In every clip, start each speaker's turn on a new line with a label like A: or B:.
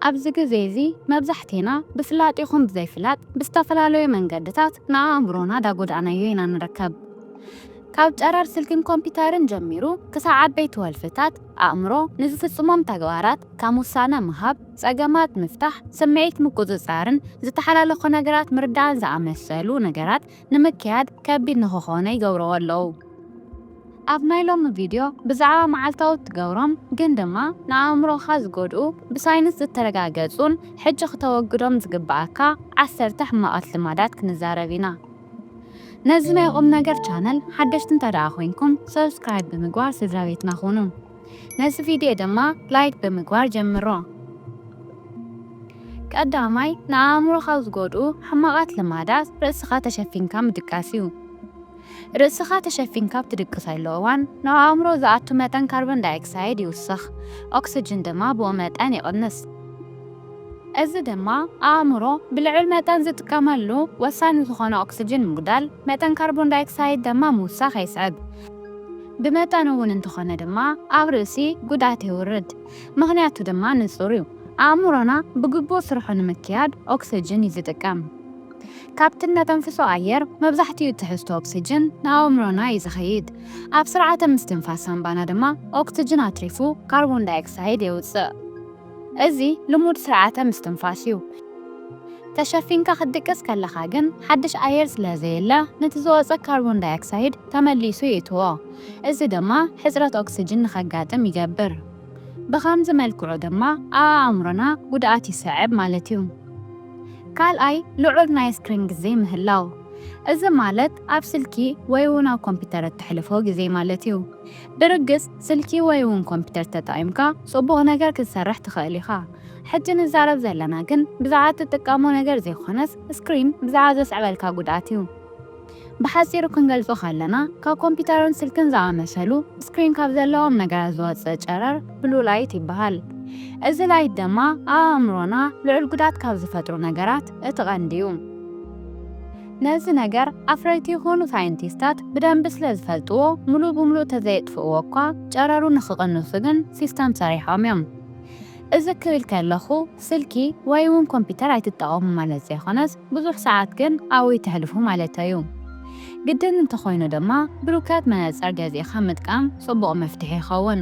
A: ኣብዚ ግዜ እዚ መብዛሕቲና ብፍላጥ ይኹን ብዘይፍላጥ ብዝተፈላለዩ መንገድታት ንኣእምሮና ዳጎዳእናዮ ኢና ንርከብ። ካብ ጨረር ስልክን ኮምፒተርን ጀሚሩ ክሳብ ዓበይቲ ወልፍታት ኣእምሮ ንዝፍጽሞም ተግባራት ከም ውሳነ ምሃብ፣ ጸገማት ምፍታሕ፣ ስምዒት ምቁጽጻርን ዝተሓላለኹ ነገራት ምርዳእን ዝኣመሰሉ ነገራት ንምክያድ ከቢድ ንኽኾነ ይገብርዎ ኣለዉ። ኣብ ናይ ሎሚ ቪድዮ ብዛዕባ መዓልታዊ ትገብሮም ግን ድማ ንኣእምሮኻ ዝጎድኡ ብሳይንስ ዝተረጋገጹን ሕጂ ክተወግዶም ዝግብኣካ 10 ሕማቓት ልማዳት ክንዛረብ ኢና። ነዚ ናይ ቁም ነገር ቻነል ሓደሽቲ እንተደኣ ኮይንኩም ሰብስክራይብ ብምግባር ስድራ ቤትና ኹኑ። ነዚ ቪድዮ ድማ ላይክ ብምግባር ጀምሮ። ቀዳማይ ንኣእምሮኻ ዝጎድኡ ሕማቓት ልማዳት ርእስኻ ተሸፊንካ ምድቃስ እዩ። ርእስኻ ተሸፊንካ ብትድቅስ እዋን ናብ ኣእምሮ ዝኣቱ መጠን ካርቦን ዳይኦክሳይድ ይውስኽ፣ ኦክሲጅን ድማ ብኡ መጠን ይቕንስ። እዚ ድማ ኣእምሮ ብልዑል መጠን ዝጥቀመሉ ወሳኒ ዝኾነ ኦክሲጅን ምጉዳል፣ መጠን ካርቦን ዳይኦክሳይድ ድማ ምውሳኽ የስዕብ። ብመጠን እውን እንተኾነ ድማ ኣብ ርእሲ ጉድኣት የውርድ። ምኽንያቱ ድማ ንጹር እዩ። ኣእምሮና ብግቡእ ስርሑ ንምክያድ ኦክሲጅን እዩ ዝጥቀም። ካብቲ ነተንፍሶ ኣየር መብዛሕትኡ ትሕዝቶ ኦክሲጅን ንኣእምሮና እዩ ዝኸይድ። ኣብ ስርዓተ ምስትንፋስ ሳንባና ድማ ኦክሲጅን ኣትሪፉ ካርቦን ዳይኦክሳይድ የውፅእ። እዚ ልሙድ ስርዓተ ምስትንፋስ እዩ። ተሸፊንካ ክትድቅስ ከለኻ ግን ሓድሽ ኣየር ስለዘየለ ነቲ ዝወፀ ካርቦን ዳይኦክሳይድ ተመሊሱ ይእትዎ። እዚ ድማ ሕፅረት ኦክሲጅን ንኸጋጥም ይገብር። ብኸምዚ መልክዑ ድማ ኣብ ኣእምሮና ጉድኣት ይስዕብ ማለት እዩ። ካልኣይ ልዑል ናይ ስክሪን ግዜ ምህላው። እዚ ማለት ኣብ ስልኪ ወይ እውን ኣብ ኮምፒተር እትሕልፎ ግዜ ማለት እዩ። ብርግጽ ስልኪ ወይ እውን ኮምፒተር ተጠቒምካ ጽቡቕ ነገር ክትሰርሕ ትኽእል ኢኻ። ሕጂ ንዛረብ ዘለና ግን ብዛዕባ እትጥቀሞ ነገር ዘይኮነስ ስክሪን ብዛዕባ ዘስዕበልካ ጉድኣት እዩ። ብሓፂሩ ክንገልጾ ከለና ካብ ኮምፒተርን ስልክን ዝኣመሰሉ ስክሪን ካብ ዘለዎም ነገራት ዝወፅእ ጨረር ብሉ ላይት ይበሃል። እዚ ላይት ድማ ኣእምሮና ልዑል ጉድኣት ካብ ዝፈጥሩ ነገራት እቲ ቀንዲ እዩ። ነዚ ነገር ኣፍረይቲ ይኹኑ ሳይንቲስታት ብደንቢ ስለ ዝፈልጥዎ ሙሉእ ብምሉእ ተዘይጥፍእዎ እኳ ጨረሩ ንኽቕንሱ ግን ሲስተም ሰሪሖም እዮም። እዚ ክብል ከለኹ ስልኪ ወይ እውን ኮምፒተር ኣይትጠቐሙ ማለት ዘይኮነስ ብዙሕ ሰዓት ግን ኣብኡ ትሕልፉ ማለት እዩ። ግድን እንተኾይኑ ድማ ብሩከት መነጽር ገዚእኻ ምጥቃም ጽቡቕ መፍትሒ ይኸውን።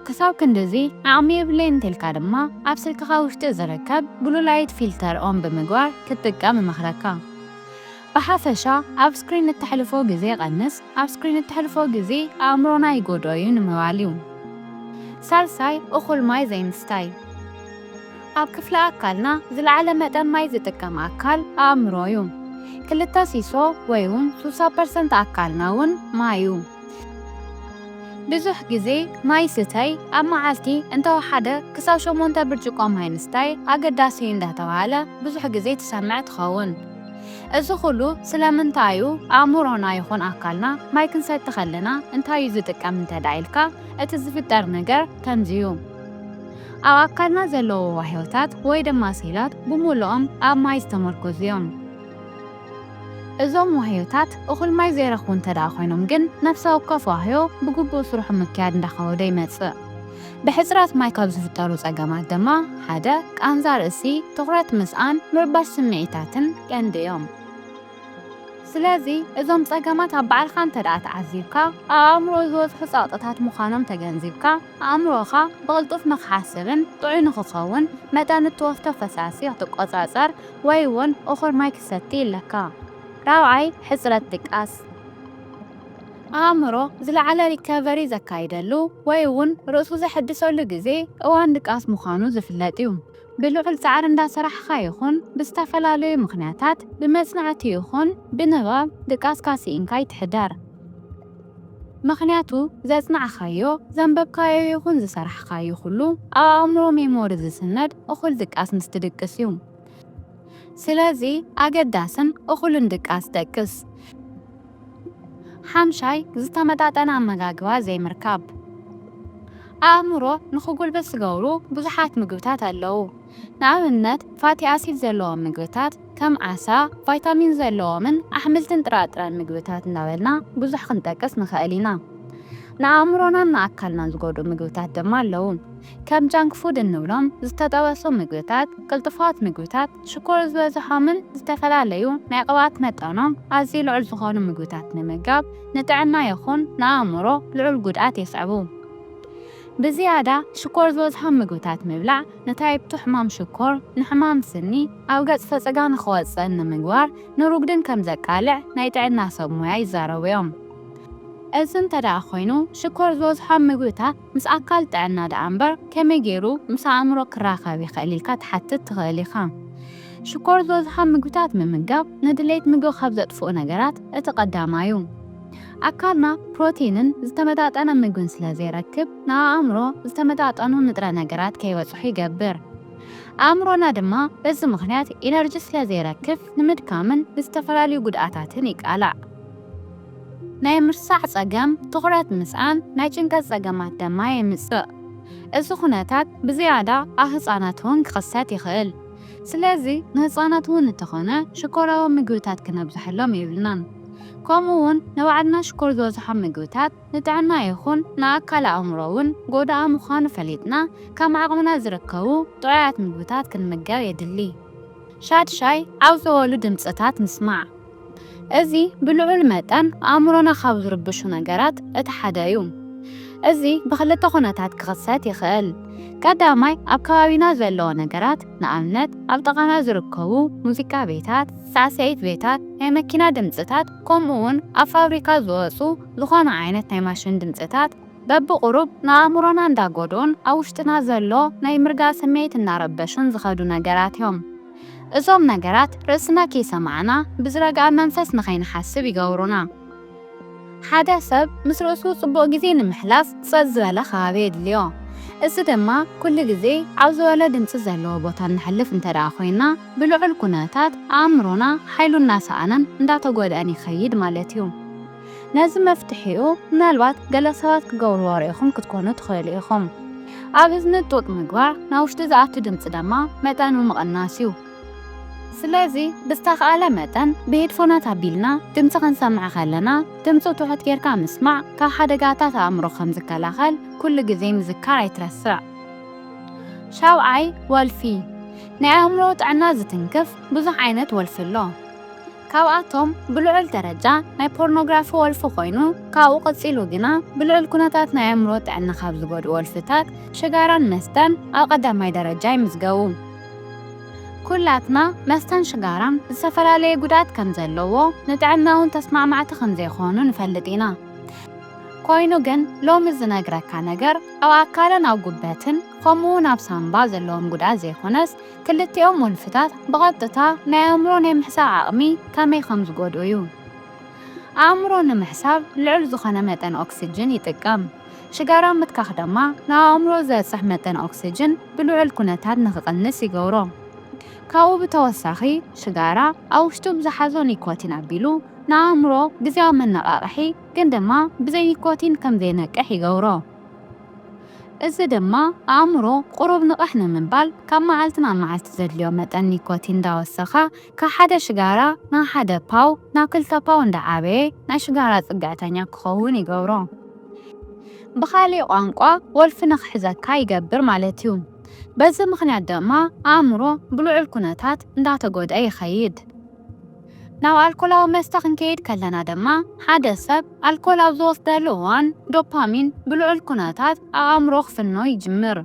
A: ክሳብ ክንድዚ ዓቕሚ የብለይ እንተኢልካ ድማ ኣብ ስልክኻ ውሽጢ ዝርከብ ብሉ ላይት ፊልተር ኦን ብምግባር ክትጥቀም ይመኽረካ። ብሓፈሻ ኣብ ስክሪን እትሕልፎ ግዜ ቀንስ፣ ኣብ ስክሪን እትሕልፎ ግዜ ኣእምሮና ይጎድኦ እዩ ንምባል እዩ። ሳልሳይ እኹል ማይ ዘይምስታይ። ኣብ ክፍሊ ኣካልና ዝለዓለ መጠን ማይ ዝጥቀም ኣካል ኣእምሮ እዩ። 2 ሲሶ ወይ እውን 60% ኣካልና እውን ማይ እዩ። ብዙሕ ግዜ ማይ ስተይ ኣብ መዓልቲ እንተወሓደ ክሳብ 8 ብርጭቆ ማይ ምስታይ ኣገዳሲ እንዳተባሃለ ብዙሕ ግዜ ትሰምዕ ትኸውን። እዚ ኩሉ ስለምንታይ እዩ ኣእምሮና ይኹን ኣካልና ማይ ክንሰቲ ከለና እንታይ እዩ ዝጥቀም እንተዳ ኢልካ እቲ ዝፍጠር ነገር ከምዚ እዩ። ኣብ ኣካልና ዘለዉ ዋህዮታት ወይ ድማ ሴላት ብምሉኦም ኣብ ማይ ዝተመርኮዙ እዮም። እዞም ዋህዮታት እኹል ማይ ዘይረኽቡ እንተዳ ኮይኖም ግን ነፍሲ ወከፍ ዋህዮ ብግቡእ ስርሑ ምክያድ እንዳኸወደ ይመጽእ። ብሕፅረት ማይ ካብ ዝፍጠሩ ጸገማት ድማ ሓደ ቃንዛ ርእሲ፣ ትኹረት ምስኣን፣ ምርባሽ ስምዒታትን ቀንዲ እዮም። ስለዚ እዞም ጸገማት ኣብ ባዕልኻ እንተዳ ተዓዚብካ ኣብ ኣእምሮ ዝወፅሑ ጸቕጥታት ምዃኖም ተገንዚብካ ኣእምሮኻ ብቕልጡፍ ንኽሓስብን ጥዑይ ንኽኸውን መጠን እትወስዶ ፈሳሲ ክትቆጻጸር ወይ እውን እኹል ማይ ክሰቲ ኣለካ። ራብዓይ ሕፅረት ድቃስ። ኣእምሮ ዝለዓለ ሪከቨሪ ዘካይደሉ ወይ እውን ርእሱ ዘሕድሰሉ ግዜ እዋን ድቃስ ምዃኑ ዝፍለጥ እዩ። ብልዑል ጻዕሪ እንዳሰራሕካ ይኹን ብዝተፈላለዩ ምኽንያታት ብመጽናዕቲ ይኹን ብንባብ ድቃስካ ሲኢንካ ይትሕደር። ምኽንያቱ ዘጽናዕኻዮ ዘንበብካዮ ይኹን ዝሰራሕካዮ ኩሉ ኣብ ኣእምሮ ሜሞሪ ዝስነድ እኹል ድቃስ ምስ ትድቅስ እዩ። ስለዚ ኣገዳስን እኹልን ድቃስ ደቅስ። ሓምሻይ ዝተመጣጠነ ኣመጋግባ ዘይምርካብ። ኣእምሮ ንኽጉልበት ዝገብሩ ብዙሓት ምግብታት ኣለዉ። ንኣብነት ፋቲ ኣሲድ ዘለዎም ምግብታት ከም ዓሳ፣ ቫይታሚን ዘለዎምን ኣሕምልትን ጥራጥረን ምግብታት እናበልና ብዙሕ ክንጠቅስ ንኽእል ኢና። ንኣእምሮናን ንኣካልናን ዝጎድኡ ምግብታት ድማ ኣለዉ። ከም ጃንክ ፉድ እንብሎም ዝተጠበሱ ምግብታት፣ ቅልጥፋት ምግብታት፣ ሽኮር ዝበዝሖምን ዝተፈላለዩ ናይ ቅብኣት መጠኖም ኣዝዩ ልዑል ዝኾኑ ምግብታት ንምምጋብ ንጥዕና ይኹን ንኣእምሮ ልዑል ጉድኣት የስዕቡ። ብዝያዳ ሽኮር ዝበዝሖም ምግብታት ምብላዕ ንታይፕ ሕማም ሽኮር፣ ንሕማም ስኒ፣ ኣብ ገጽ ፈፀጋ ንኽወፅእ ንምግባር ንሩግድን ከም ዘቃልዕ ናይ ጥዕና ሰብ ሞያ ይዛረቡ እዮም። እዚ እንተደኣ ኮይኑ ሽኮር ዝበዝሖም ምግብታት ምስ ኣካል ጥዕና ደኣ እምበር ከመይ ገይሩ ምስ ኣእምሮ ክራኸብ ይኽእል ኢልካ ትሓትት ትኽእል ኢኻ። ሽኮር ዝበዝሖም ምግብታት ምምጋብ ንድሌት ምግቢ ካብ ዘጥፍኡ ነገራት እቲ ቀዳማዩ። ኣካልና ፕሮቲንን ዝተመጣጠነ ምግብን ስለ ዘይረክብ ንኣእምሮ ዝተመጣጠኑ ንጥረ ነገራት ከይበፅሑ ይገብር። ኣእምሮና ድማ በዚ ምኽንያት ኢነርጂ ስለ ዘይረክብ ንምድካምን ዝተፈላለዩ ጉድኣታትን ይቃላዕ። ናይ ምርሳዕ ጸገም፣ ትኹረት ምስኣን፣ ናይ ጭንቀት ጸገማት ድማ የምጽእ። እዚ ኩነታት ብዝያዳ ኣብ ህፃናት እውን ክኽሰት ይኽእል። ስለዚ ንህፃናት እውን እንተኾነ ሽኮራዊ ምግብታት ክነብዝሐሎም የብልናን። ከምኡውን ንባዕልና ሽኮር ዝበዝሖም ምግብታት ንጥዕና ይኹን ንኣካል ኣእምሮ እውን ጎዳኢ ምዃኑ ፈሊጥና ከም ዓቕምና ዝርከቡ ጥዑያት ምግብታት ክንምገብ የድሊ። ሻድሻይ ኣብ ዝበሉ ድምፅታት ምስማዕ። እዚ ብልዑል መጠን ኣእምሮና ካብ ዝርብሹ ነገራት እቲ ሓደ እዩ። እዚ ብኽልተ ኩነታት ክኽሰት ይኽእል። ቀዳማይ ኣብ ከባቢና ዘለዎ ነገራት ንኣብነት ኣብ ጥቓና ዝርከቡ ሙዚቃ ቤታት፣ ሳዕስዒት ቤታት፣ ናይ መኪና ድምፅታት ከምኡውን ኣብ ፋብሪካ ዝወፁ ዝኾነ ዓይነት ናይ ማሽን ድምፅታት በብቑሩብ ንኣእምሮና እንዳጎድኡን ኣብ ውሽጥና ዘሎ ናይ ምርጋፅ ስምዒት እናረበሹን ዝኸዱ ነገራት እዮም። እዞም ነገራት ርእስና ከይሰማዕና ብዝረግኣ መንፈስ ንኸይንሓስብ ይገብሩና። ሓደ ሰብ ምስ ርእሱ ጽቡቕ ግዜ ንምሕላፍ ጸጥ ዝበለ ከባቢ የድልዮ። እዚ ድማ ኩሉ ግዜ ኣብ ዝበለ ድምፂ ዘለዎ ቦታ ንሕልፍ እንተደኣ ኮይና ብልዑል ኩነታት ኣእምሮና ሓይሉ እናሰኣነን እንዳተጎድአን ይኸይድ ማለት እዩ። ነዚ መፍትሒኡ ምናልባት ገለ ሰባት ክገብርዎ ርኢኹም ክትኮኑ ትኽእሉ ኢኹም። ኣብ እዝኒ ጡጥ ምግባር፣ ናብ ውሽጢ ዝኣቱ ድምፂ ድማ መጠኑ ምቕናስ እዩ። ስለዚ ብዝተኸኣለ መጠን ብሄድፎናት ኣቢልና ድምፂ ክንሰምዕ ከለና ድምፂ ትሑት ጌርካ ምስማዕ ካብ ሓደጋታት ኣእምሮ ከም ዝከላኸል ኩሉ ግዜ ምዝካር ኣይትረስዕ። ሻውዓይ ወልፊ። ናይ ኣእምሮ ጥዕና ዝትንክፍ ብዙሕ ዓይነት ወልፊ ኣሎ። ካብኣቶም ብልዑል ደረጃ ናይ ፖርኖግራፊ ወልፊ ኮይኑ ካብኡ ቐፂሉ ግና ብልዑል ኩነታት ናይ ኣእምሮ ጥዕና ካብ ዝጎድኡ ወልፍታት ሽጋራን መስተን ኣብ ቀዳማይ ደረጃ ይምዝገቡ። ኩላትና መስተን ሽጋራን ዝተፈላለየ ጉድኣት ከም ዘለዎ ንጥዕና እውን ተስማዕማዕቲ ከም ዘይኾኑ ንፈልጥ ኢና። ኮይኑ ግን ሎሚ ዝነግረካ ነገር ኣብ ኣካልን ኣብ ጉበትን ከምኡውን ኣብ ሳምባ ዘለዎም ጉድኣት ዘይኮነስ ክልቲኦም ወልፍታት ብቐጥታ ናይ ኣእምሮ ናይ ምሕሳብ ዓቕሚ ከመይ ከም ዝጎድኡ እዩ። ኣእምሮ ንምሕሳብ ልዑል ዝኾነ መጠን ኦክሲጅን ይጥቀም። ሽጋራ ምትካኽ ድማ ንኣእምሮ ዘብፅሕ መጠን ኦክሲጅን ብልዑል ኩነታት ንኽቕንስ ይገብሮ። ካብኡ ብተወሳኺ ሽጋራ ኣብ ውሽጡ ብዝሓዞ ኒኮቲን ኣቢሉ ንኣእምሮ ግዝያዊ መነቓቕሒ ግን ድማ ብዘይ ኒኮቲን ከም ዘይነቅሕ ይገብሮ። እዚ ድማ ኣእምሮ ቁሩብ ንቕሕ ንምባል ካብ መዓልቲ ናብ መዓልቲ ዘድልዮ መጠን ኒኮቲን እንዳወሰኻ ካብ ሓደ ሽጋራ ናብ ሓደ ፓው ናብ 2 ፓው እንዳዓበየ ናይ ሽጋራ ጽጋዕተኛ ክኸውን ይገብሮ። ብኻሊእ ቋንቋ ወልፊ ንኽሕዘካ ይገብር ማለት እዩ። በዚ ምኽንያት ድማ ኣእምሮ ብልዑል ኩነታት እንዳተጎድአ ይኸይድ። ናብ ኣልኮላዊ መስተ ክንከይድ ከለና ድማ ሓደ ሰብ ኣልኮል ኣብ ዝወስደሉ እዋን ዶፓሚን ብልዑል ኩነታት ኣእምሮ ክፍኖ ይጅምር።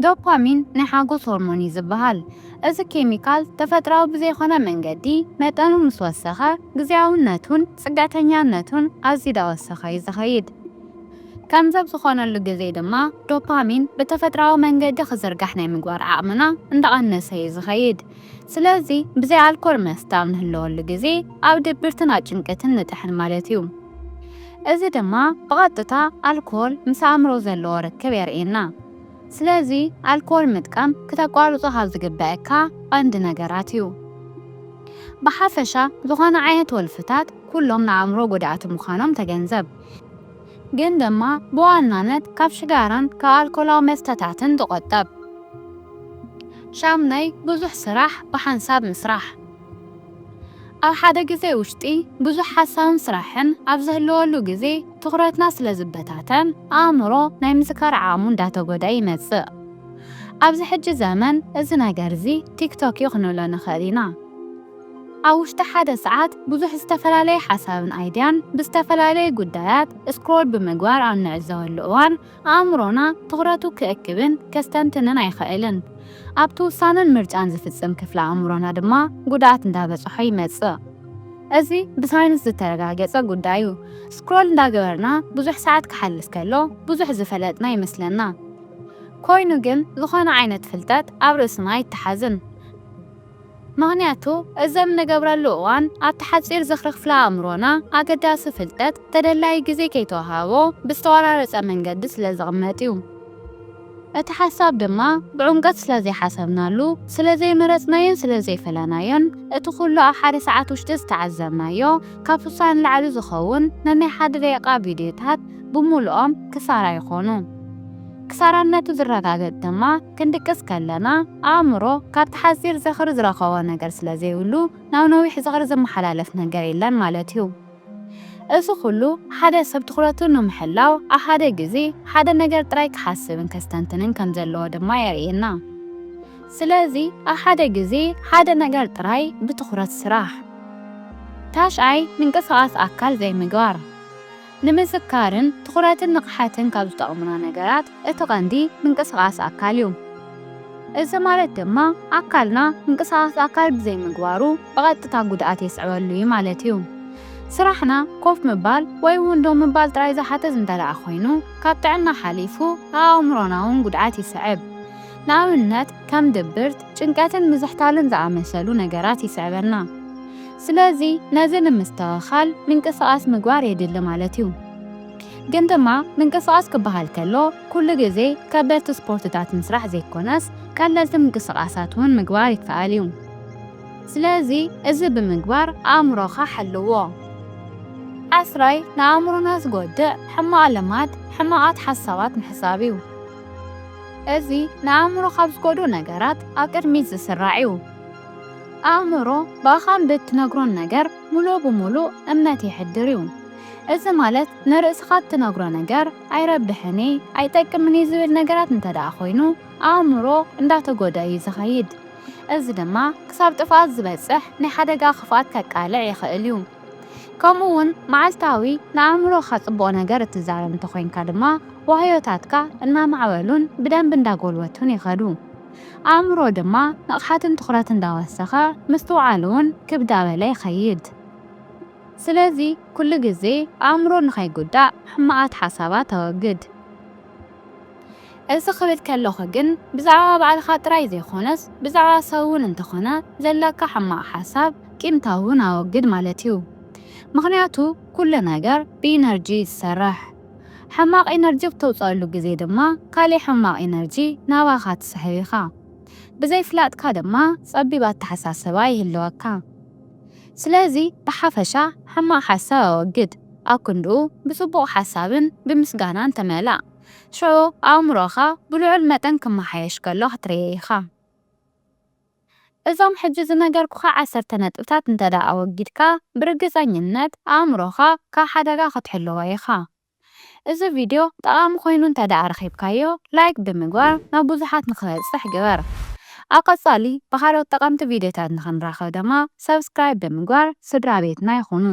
A: ዶፓሚን ናይ ሓጎስ ሆርሞን እዩ ዝበሃል። እዚ ኬሚካል ተፈጥራዊ ብዘይኮነ መንገዲ መጠኑ ምስ ወሰኸ ግዝያውነቱን ጽጋተኛነቱን ኣዝዩ እንዳወሰኸ እዩ ዝኸይድ። ከምዚ ዝኾነሉ ግዜ ድማ ዶፓሚን ብተፈጥራዊ መንገዲ ክዝርጋሕ ናይ ምግባር ዓቕምና እንዳቐነሰ እዩ ዝኸይድ። ስለዚ ብዘይ ኣልኮል መስተ ኣብ ንህልወሉ ግዜ ኣብ ድብርትን ኣብ ጭንቀትን ንጥሕን ማለት እዩ። እዚ ድማ ብቐጥታ ኣልኮል ምስ ኣእምሮ ዘለዎ ርክብ የርእየና። ስለዚ ኣልኮል ምጥቃም ክተቋርፆ ካብ ዝግበአካ ቀንዲ ነገራት እዩ። ብሓፈሻ ዝኾነ ዓይነት ወልፍታት ኩሎም ንኣእምሮ ጎዳእቲ ምዃኖም ተገንዘብ። ግን ድማ ብዋናነት ካብ ሽጋራን ካብ ኣልኮላዊ መስተታትን ተቆጠብ። ሻምናይ ብዙሕ ስራሕ ብሓንሳብ ምስራሕ። ኣብ ሓደ ግዜ ውሽጢ ብዙሕ ሓሳብን ስራሕን ኣብ ዝህልወሉ ግዜ ትኹረትና ስለ ዝበታተን ኣእምሮ ናይ ምዝካር ዓቕሙ እንዳተጎድአ ይመጽእ። ኣብዚ ሕጂ ዘመን እዚ ነገር እዚ ቲክቶክ ክንብሎ ንኽእል ኢና። ኣብ ውሽጢ ሓደ ሰዓት ብዙሕ ዝተፈላለየ ሓሳብን ኣይድያን ብዝተፈላለየ ጉዳያት ስክሮል ብምግባር ኣብ ንዕዘበሉ እዋን ኣእምሮና ትኹረቱ ክእክብን ከስተንትንን ኣይኽእልን። ኣብቲ ውሳነን ምርጫን ዝፍጽም ክፍሊ ኣእምሮና ድማ ጉድኣት እንዳበጽሖ ይመጽእ። እዚ ብሳይንስ ዝተረጋገጸ ጉዳይ እዩ። ስክሮል እንዳገበርና ብዙሕ ሰዓት ክሓልፍ ከሎ ብዙሕ ዝፈለጥና ይመስለና። ኮይኑ ግን ዝኾነ ዓይነት ፍልጠት ኣብ ርእስና ይተሓዝን። ምኽንያቱ እዚ ንገብረሉ እዋን ኣብ ተሓፂር ዝኽሪ ክፍሊ ኣእምሮና ኣገዳሲ ፍልጠት ተደላይ ግዜ ከይተዋሃቦ ብዝተወራረፀ መንገዲ ስለ ዝቕመጥ እዩ። እቲ ሓሳብ ድማ ብዕምቀት ስለ ዘይሓሰብናሉ፣ ስለ ዘይመረፅናዮን ስለ ዘይፈለናዮን እቲ ኩሉ ኣብ ሓደ ሰዓት ውሽጢ ዝተዓዘብናዮ ካብ ውሳነ ንላዕሊ ዝኸውን ነናይ ሓደ ደቂቓ ቪድዮታት ብምሉኦም ክሳራ ይኾኑ። ክሳራነቱ ዝረጋገፅ ድማ ክንድቅስ ከለና ኣእምሮ ካብ ተሓፂር ዝኽሪ ዝረኸቦ ነገር ስለ ዘይብሉ ናብ ነዊሕ ዝኽሪ ዘመሓላለፍ ነገር የለን ማለት እዩ። እዚ ኩሉ ሓደ ሰብ ትኹረቱ ንምሕላው ኣብ ሓደ ግዜ ሓደ ነገር ጥራይ ክሓስብን ከስተንትንን ከም ዘለዎ ድማ የርእየና። ስለዚ ኣብ ሓደ ግዜ ሓደ ነገር ጥራይ ብትኹረት ስራሕ። ታሽኣይ ምንቅስቓስ ኣካል ዘይምግባር። ንምዝካርን ትኹረትን ንቕሓትን ካብ ዝጠቕሙና ነገራት እቲ ቀንዲ ምንቅስቓስ ኣካል እዩ። እዚ ማለት ድማ ኣካልና ምንቅስቓስ ኣካል ብዘይምግባሩ ብቐጥታ ጉድኣት የስዕበሉ እዩ ማለት እዩ። ስራሕና ኮፍ ምባል ወይ እውን ደው ምባል ጥራይ ዝሓትት እንተደኣ ኮይኑ ካብ ጥዕና ሓሊፉ ኣእምሮና እውን ጉድኣት ይስዕብ። ንኣብነት ከም ድብርት፣ ጭንቀትን ምዝሕታልን ዝኣመሰሉ ነገራት ይስዕበና። ስለዚ ነዚ ንምስትኽኻል ምንቅስቓስ ምግባር የድሊ ማለት እዩ። ግን ድማ ምንቅስቓስ ክበሃል ከሎ ኩሉ ግዜ ከበድቲ ስፖርትታት ምስራሕ ዘይኮነስ ቀለልቲ ምንቅስቓሳት እውን ምግባር ይከኣል እዩ። ስለዚ እዚ ብምግባር ኣእምሮኻ ሓልዎ። ዓስራይ ንኣእምሮና ዝጎድእ ሕማቕ ልማድ ሕማቓት ሓሳባት ምሕሳብ እዩ። እዚ ንኣእምሮ ካብ ዝጎድኡ ነገራት ኣብ ቅድሚት ዝስራዕ እዩ። ኣእምሮ ብኣኻን ብትነግሮን ነገር ሙሉእ ብሙሉእ እምነት ይሕድር እዩ። እዚ ማለት ንርእስኻ እትነግሮ ነገር ኣይረብሕኒ ኣይጠቅምኒ ዝብል ነገራት እንተደኣ ኮይኑ ኣእምሮ እንዳተጎድአ እዩ ዝኸይድ። እዚ ድማ ክሳብ ጥፍኣት ዝበጽሕ ናይ ሓደጋ ክፍኣት ከቃልዕ ይኽእል እዩ። ከምኡውን መዓልታዊ ንኣእምሮኻ ጽቡቕ ነገር እትዛረብ እንተኮይንካ ድማ ዋህዮታትካ እናማዕበሉን ብደንብ እንዳጎልበቱን ይኸዱ። ኣእምሮ ድማ ንቕሓትን ትኹረት እንዳወሰኸ ምስትውዓል እውን ክብዳበለ ይኸይድ። ስለዚ ኩሉ ግዜ ኣእምሮ ንኸይጉዳእ ሕማቓት ሓሳባት ተወግድ። እዚ ክብል ከለኹ ግን ብዛዕባ ባዕልኻ ጥራይ ዘይኮነስ ብዛዕባ ሰብ እውን እንተኾነ ዘለካ ሕማቕ ሓሳብ ቂምታ እውን ኣወግድ ማለት እዩ። ምኽንያቱ ኩሉ ነገር ብኢነርጂ ይሰርሕ። ሕማቕ ኢነርጂ ብተውፅአሉ ግዜ ድማ ካሊእ ሕማቕ ኢነርጂ ናባኻ ትስሕብ ኢኻ። ብዘይፍላጥካ ድማ ጸቢብ ኣተሓሳስባ ይህልወካ። ስለዚ ብሓፈሻ ሕማቕ ሓሳብ ኣወግድ። ኣብ ክንድኡ ብጽቡቕ ሓሳብን ብምስጋናን ተመላእ። ሽዑ ኣእምሮኻ ብልዑል መጠን ክመሓየሽ ከሎ ክትርእዮ ኢኻ። እዞም ሕጂ ዝነገርኩኻ 10 ነጥብታት እንተደኣ ኣወጊድካ ብርግጸኝነት ኣእምሮኻ ካብ ሓደጋ ክትሕልዎ ኢኻ። እዚ ቪድዮ ጠቓሚ ኮይኑ እንተደኣ ረኺብካዮ ላይክ ብምግባር ናብ ብዙሓት ንኽበጽሕ ግበር። ኣብ ቀጻሊ ብኻልኦት ጠቐምቲ ቪድዮታት ንኽንራኸብ ድማ ሰብስክራይብ ብምግባር ስድራ ቤትና ይኹኑ።